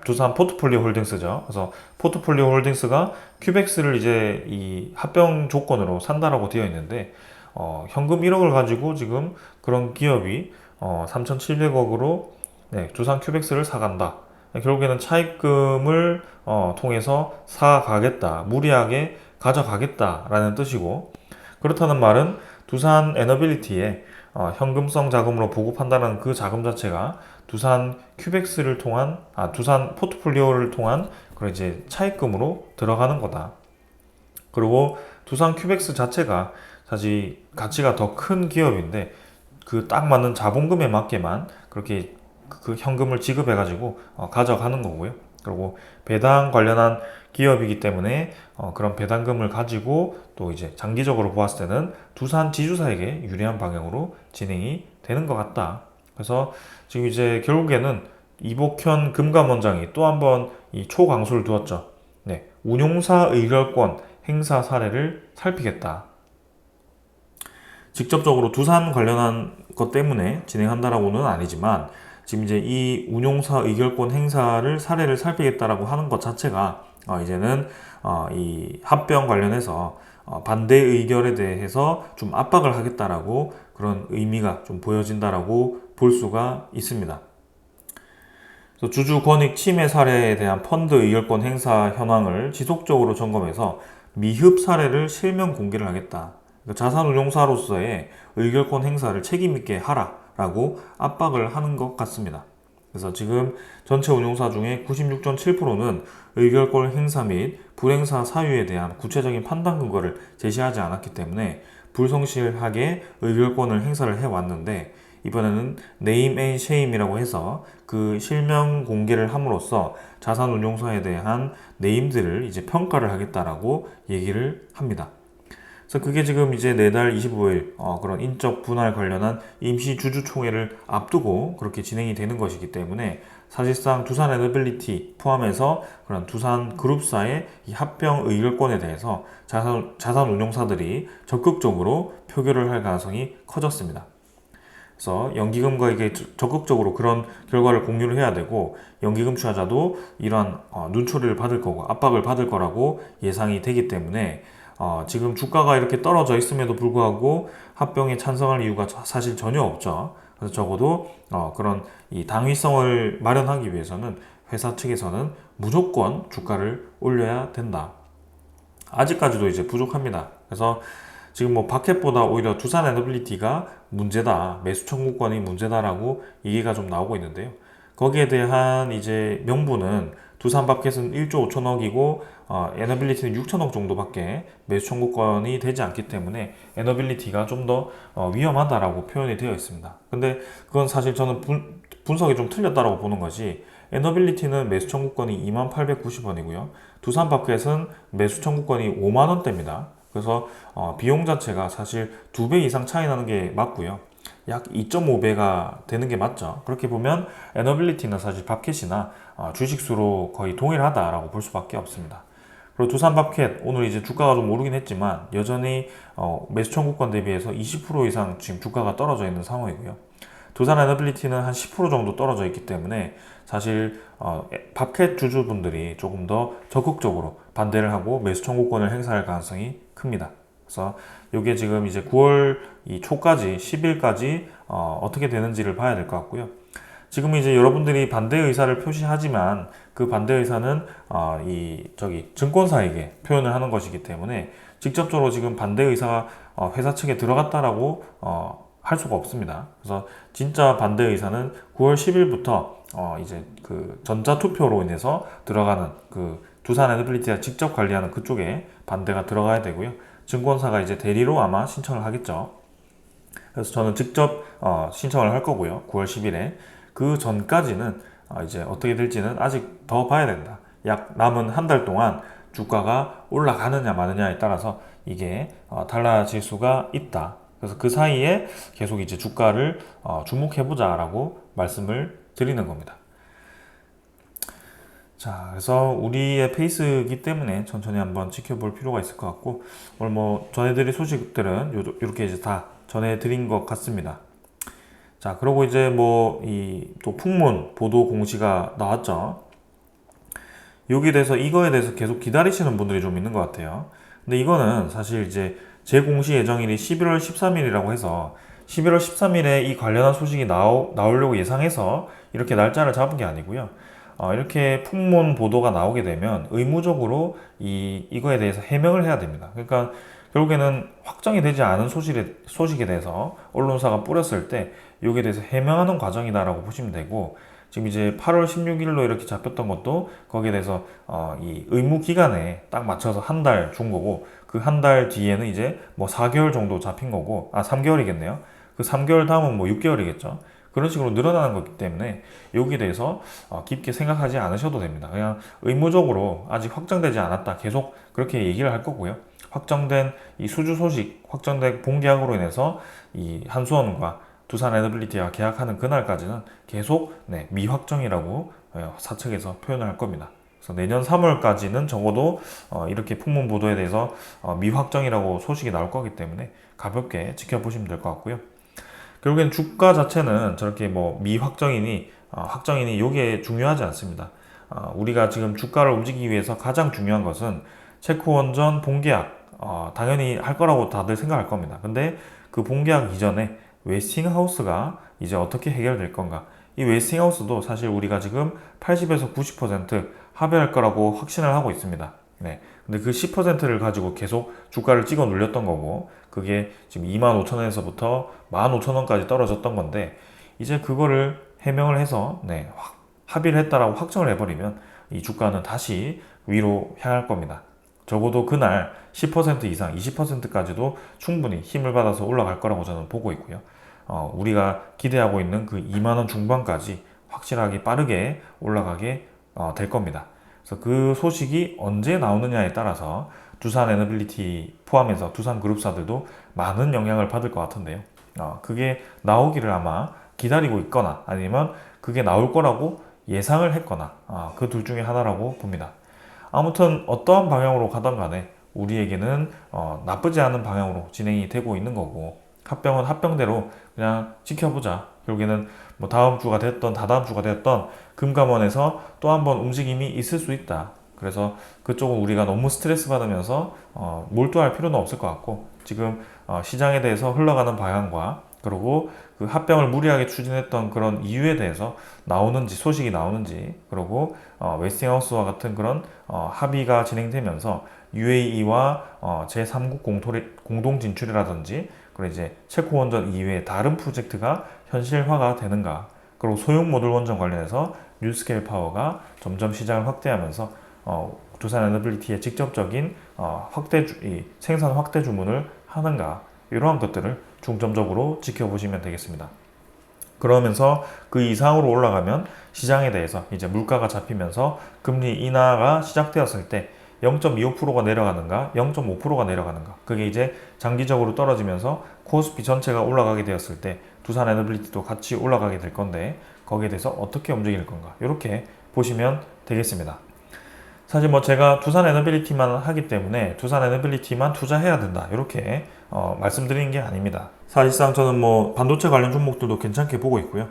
두산 포트폴리오 홀딩스죠. 그래서 포트폴리오 홀딩스가 큐벡스를 이제 이 합병 조건으로 산다라고 되어 있는데 현금 1억을 가지고 지금 그런 기업이 3,700억으로 네, 두산 큐벡스를 사간다. 결국에는 차입금을 통해서 사가겠다, 무리하게 가져가겠다라는 뜻이고, 그렇다는 말은 두산 에너빌리티에 현금성 자금으로 보급한다는 그 자금 자체가 두산 큐벡스를 통한 두산 포트폴리오를 통한 그런 이제 차입금으로 들어가는 거다. 그리고 두산 큐벡스 자체가 사실 가치가 더 큰 기업인데 그 딱 맞는 자본금에 맞게만 그렇게 그 현금을 지급해가지고 가져가는 거고요. 그리고 배당 관련한 기업이기 때문에 그런 배당금을 가지고 또 이제 장기적으로 보았을 때는 두산 지주사에게 유리한 방향으로 진행이 되는 것 같다. 그래서 지금 이제 결국에는 이복현 금감원장이 또 한 번 이 초강수를 두었죠. 네, 운용사 의결권 행사 사례를 살피겠다. 직접적으로 두산 관련한 것 때문에 진행한다라고는 아니지만 지금 이제 이 운용사 의결권 행사를 사례를 살피겠다라고 하는 것 자체가 이제는 이 합병 관련해서 반대 의결에 대해서 좀 압박을 하겠다라고 그런 의미가 좀 보여진다라고 볼 수가 있습니다. 그래서 주주 권익 침해 사례에 대한 펀드 의결권 행사 현황을 지속적으로 점검해서 미흡 사례를 실명 공개를 하겠다. 자산운용사로서의 의결권 행사를 책임있게 하라라고 압박을 하는 것 같습니다. 그래서 지금 전체 운용사 중에 96.7%는 의결권 행사 및 불행사 사유에 대한 구체적인 판단 근거를 제시하지 않았기 때문에 불성실하게 의결권을 행사를 해왔는데, 이번에는 네임 앤 쉐임이라고 해서 그 실명 공개를 함으로써 자산운용사에 대한 네임들을 이제 평가를 하겠다라고 얘기를 합니다. 그래서 그게 지금 이제 내달 25일 그런 인적 분할 관련한 임시 주주총회를 앞두고 그렇게 진행이 되는 것이기 때문에 사실상 두산 에너빌리티 포함해서 그런 두산 그룹사의 이 합병 의결권에 대해서 자산 운용사들이 적극적으로 표결을 할 가능성이 커졌습니다. 그래서 연기금과 이게 적극적으로 그런 결과를 공유를 해야 되고, 연기금 취하자도 이러한 눈초리를 받을 거고 압박을 받을 거라고 예상이 되기 때문에 지금 주가가 이렇게 떨어져 있음에도 불구하고 합병에 찬성할 이유가 사실 전혀 없죠. 그래서 적어도 그런 이 당위성을 마련하기 위해서는 회사 측에서는 무조건 주가를 올려야 된다. 아직까지도 이제 부족합니다. 그래서 지금 뭐 바켓보다 오히려 두산 에너빌리티가 문제다, 매수 청구권이 문제다라고 얘기가 좀 나오고 있는데요. 거기에 대한 이제 명분은 두산 바켓은 1조 5천억이고 에너빌리티는 6천억 정도밖에 매수 청구권이 되지 않기 때문에 에너빌리티가 좀 더 위험하다라고 표현이 되어 있습니다. 근데 그건 사실 저는 분석이 좀 틀렸다라고 보는 것이, 에너빌리티는 매수 청구권이 2890원이고요. 두산 바켓은 매수 청구권이 5만 원대입니다. 그래서 비용 자체가 사실 2배 이상 차이 나는 게 맞고요. 약 2.5배가 되는 게 맞죠. 그렇게 보면 에너빌리티는 사실 바켓이나 주식수로 거의 동일하다라고 볼 수밖에 없습니다. 그리고 두산 바켓 오늘 이제 주가가 좀 오르긴 했지만 여전히 매수 청구권 대비해서 20% 이상 지금 주가가 떨어져 있는 상황이고요. 두산 에너빌리티는 한 10% 정도 떨어져 있기 때문에 사실 바켓 주주분들이 조금 더 적극적으로 반대를 하고 매수 청구권을 행사할 가능성이 큽니다. 그래서 이게 지금 이제 9월 이 초까지 10일까지 어떻게 되는지를 봐야 될 것 같고요. 지금 이제 여러분들이 반대 의사를 표시하지만 그 반대 의사는 증권사에게 표현을 하는 것이기 때문에 직접적으로 지금 반대 의사가 회사 측에 들어갔다라고 할 수가 없습니다. 그래서 진짜 반대 의사는 9월 10일부터 이제 그 전자투표로 인해서 들어가는 그 두산 에너빌리티가 직접 관리하는 그쪽에 반대가 들어가야 되고요. 증권사가 이제 대리로 아마 신청을 하겠죠. 그래서 저는 직접 신청을 할 거고요. 9월 10일에. 그 전까지는 이제 어떻게 될지는 아직 더 봐야 된다. 약 남은 한 달 동안 주가가 올라가느냐 마느냐에 따라서 이게 달라질 수가 있다. 그래서 그 사이에 계속 이제 주가를 주목해보자라고 말씀을 드리는 겁니다. 자, 그래서 우리의 페이스이기 때문에 천천히 한번 지켜볼 필요가 있을 것 같고, 오늘 뭐 전해드릴 소식들은 이렇게 이제 다 전해드린 것 같습니다. 자, 그리고 이제 뭐 이 또 풍문 보도 공시가 나왔죠. 이거에 대해서 계속 기다리시는 분들이 좀 있는 것 같아요. 근데 이거는 사실 이제 재공시 예정일이 11월 13일이라고 해서 11월 13일에 이 관련한 소식이 나오려고 예상해서 이렇게 날짜를 잡은 게 아니고요. 이렇게 풍문 보도가 나오게 되면 의무적으로 이거에 대해서 해명을 해야 됩니다. 그러니까 결국에는 확정이 되지 않은 소식에 대해서 언론사가 뿌렸을 때 여기에 대해서 해명하는 과정이다라고 보시면 되고, 지금 이제 8월 16일로 이렇게 잡혔던 것도 거기에 대해서 이 의무 기간에 딱 맞춰서 한 달 준 거고, 그 한 달 뒤에는 이제 뭐 4개월 정도 잡힌 거고, 3개월이겠네요. 그 3개월 다음은 뭐 6개월이겠죠. 그런 식으로 늘어나는 거기 때문에 여기에 대해서 깊게 생각하지 않으셔도 됩니다. 그냥 의무적으로 아직 확정되지 않았다, 계속 그렇게 얘기를 할 거고요. 확정된 이 수주 소식, 확정된 본계약으로 인해서 이 한수원과 두산 에너빌리티와 계약하는 그날까지는 계속 미확정이라고 사측에서 표현을 할 겁니다. 그래서 내년 3월까지는 적어도 이렇게 풍문 보도에 대해서 미확정이라고 소식이 나올 거기 때문에 가볍게 지켜보시면 될 것 같고요. 결국엔 주가 자체는 저렇게 뭐 미확정이니 확정이니 이게 중요하지 않습니다. 우리가 지금 주가를 움직이기 위해서 가장 중요한 것은 체코 원전 본계약 당연히 할 거라고 다들 생각할 겁니다. 근데 그 본계약 이전에 웨스팅하우스가 이제 어떻게 해결될 건가? 이 웨스팅하우스도 사실 우리가 지금 80에서 90% 합의할 거라고 확신을 하고 있습니다. 네. 근데 그 10%를 가지고 계속 주가를 찍어 눌렸던 거고, 그게 지금 25,000원에서부터 15,000원까지 떨어졌던 건데, 이제 그거를 해명을 해서 합의를 했다라고 확정을 해버리면 이 주가는 다시 위로 향할 겁니다. 적어도 그날 10% 이상, 20%까지도 충분히 힘을 받아서 올라갈 거라고 저는 보고 있고요. 우리가 기대하고 있는 그 2만원 중반까지 확실하게 빠르게 올라가게 될 겁니다. 그래서 그 소식이 언제 나오느냐에 따라서 두산 에너빌리티 포함해서 두산 그룹사들도 많은 영향을 받을 것 같은데요. 그게 나오기를 아마 기다리고 있거나 아니면 그게 나올 거라고 예상을 했거나 그 둘 중에 하나라고 봅니다. 아무튼 어떠한 방향으로 가던 간에 우리에게는 나쁘지 않은 방향으로 진행이 되고 있는 거고, 합병은 합병대로 그냥 지켜보자. 결국에는 뭐 다음 주가 됐던 다다음 주가 됐던 금감원에서 또 한 번 움직임이 있을 수 있다. 그래서 그쪽은 우리가 너무 스트레스 받으면서 몰두할 필요는 없을 것 같고, 지금 시장에 대해서 흘러가는 방향과 그리고 그 합병을 무리하게 추진했던 그런 이유에 대해서 소식이 나오는지, 그리고 웨스팅하우스와 같은 그런 합의가 진행되면서 UAE와 제3국 공동 진출이라든지, 그리고 이제 체코 원전 이외의 다른 프로젝트가 현실화가 되는가, 그리고 소형 모듈 원전 관련해서 뉴스케일 파워가 점점 시장을 확대하면서 두산 에너빌리티의 직접적인 생산 확대 주문을 하는가, 이러한 것들을 중점적으로 지켜보시면 되겠습니다. 그러면서 그 이상으로 올라가면 시장에 대해서 이제 물가가 잡히면서 금리 인하가 시작되었을 때 0.25%가 내려가는가, 0.5%가 내려가는가, 그게 이제 장기적으로 떨어지면서 코스피 전체가 올라가게 되었을 때 두산 에너빌리티도 같이 올라가게 될 건데, 거기에 대해서 어떻게 움직일 건가, 이렇게 보시면 되겠습니다. 사실 뭐 제가 두산 에너빌리티만 하기 때문에 두산 에너빌리티만 투자해야 된다, 이렇게 말씀드리는 게 아닙니다. 사실상 저는 뭐 반도체 관련 종목들도 괜찮게 보고 있고요.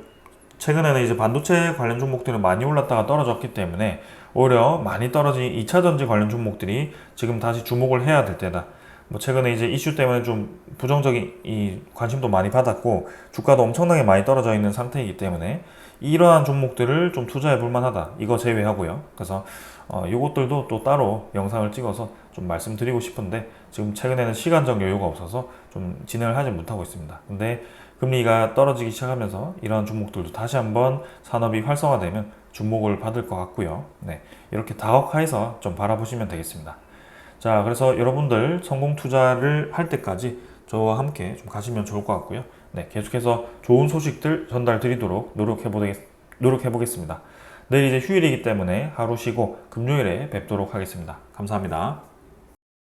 최근에는 이제 반도체 관련 종목들은 많이 올랐다가 떨어졌기 때문에 오히려 많이 떨어진 2차 전지 관련 종목들이 지금 다시 주목을 해야 될 때다. 뭐 최근에 이제 이슈 때문에 좀 부정적인 관심도 많이 받았고 주가도 엄청나게 많이 떨어져 있는 상태이기 때문에 이러한 종목들을 좀 투자해 볼 만하다, 이거 제외하고요. 그래서 요것들도 또 따로 영상을 찍어서 좀 말씀드리고 싶은데 지금 최근에는 시간적 여유가 없어서 좀 진행을 하지 못하고 있습니다. 근데 금리가 떨어지기 시작하면서 이러한 종목들도 다시 한번 산업이 활성화되면 주목을 받을 것 같고요. 이렇게 다각화해서 좀 바라보시면 되겠습니다. 자, 그래서 여러분들 성공 투자를 할 때까지 저와 함께 좀 가시면 좋을 것 같고요. 계속해서 좋은 소식들 전달 드리도록 노력해 노력해 보겠습니다. 내일 이제 휴일이기 때문에 하루 쉬고 금요일에 뵙도록 하겠습니다. 감사합니다.